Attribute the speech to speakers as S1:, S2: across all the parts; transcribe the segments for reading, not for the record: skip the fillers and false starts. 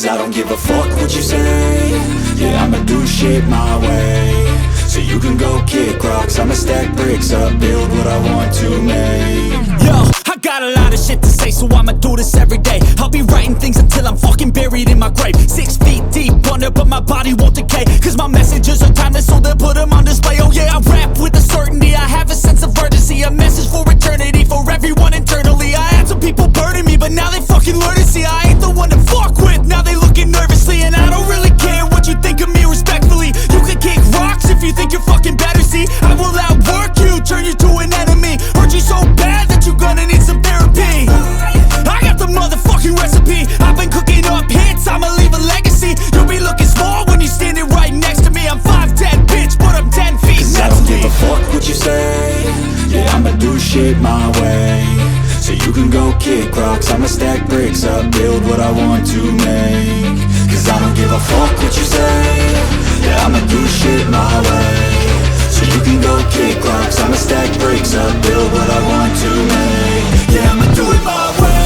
S1: Cause I don't give a fuck what you say. Yeah, I'ma do shit my way. So you can go kick rocks, I'ma stack bricks up, build what I want to make.
S2: Yo, I got a lot of shit to say, so I'ma do this every day. I'll be writing things until I'm fucking buried in my grave. 6 feet deep under, but my body won't decay. Cause my messages are timeless, so they'll put them on display. Oh yeah, I rap with a certainty, I have a sense of urgency. A message for eternity, for everyone internally. I had some people burning me, but now they fucking learn to see I ain't the one to fuck with, now they looking nervously. And I don't really care what you think of me, respectfully. You can kick rocks if you think you're fucking better, see. I will outwork you, turn you to an enemy. Hurt you so bad that you're gonna need some therapy. I got the motherfucking recipe, I've been cooking up hits, I'ma leave a legacy. You'll be looking small when you're standing right next to me. I'm 5'10", bitch, but I'm 10 feet
S1: Cause
S2: next
S1: I don't
S2: to me.
S1: give a fuck what you say. Yeah, I'ma do shit my way. So you can go kick rocks, I'ma stack bricks up, build what I want to make. Cause I don't give a fuck what you say. Yeah, I'ma do shit my way. So you can go kick rocks, I'ma stack bricks up, build what I want to make. Yeah, I'ma do it my way.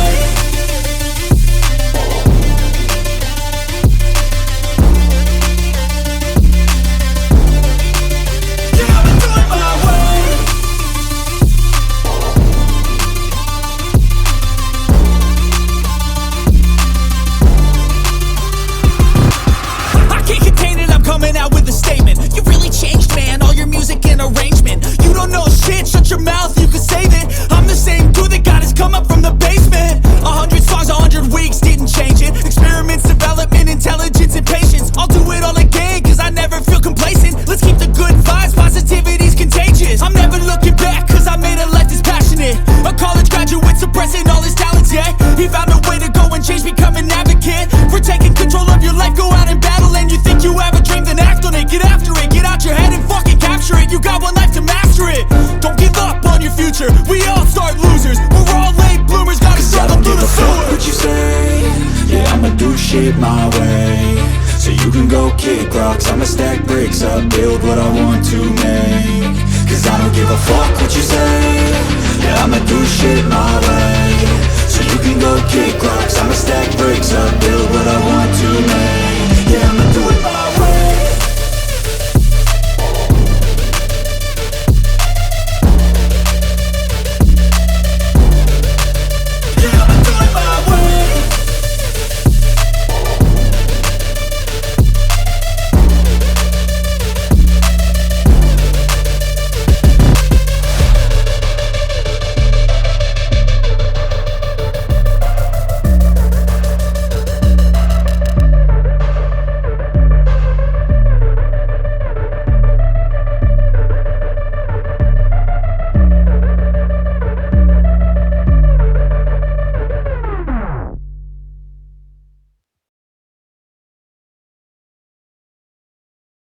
S2: Coming out with a statement. You really changed, man, all your music and arrangement. You don't know shit, shut your mouth, you can save it. I'm the same dude that got his come up from the basement. 100 songs, 100 weeks, didn't change it. Experiments, development, intelligence, and patience. I'll do it all again, cause I never feel complacent. Let's keep the good vibes, positivity's contagious. I'm never looking back, cause I made a life that's passionate. A college graduate suppressing all his talents, yeah. He found a way to go and change, become an advocate. For taking control of your life, go out and battle. And you think you have a dream, then act on it. Get after it, get out your head and fucking capture it. You got one life to master it. Don't give up on your future, we all start losers. We're all late bloomers, gotta struggle through the sewer.
S1: What you say? Yeah, I'ma do shit my way. So you can go kick rocks, I'ma stack bricks up, build what I want to make. Cause I don't give a fuck what you say. Yeah, I'ma do shit my way.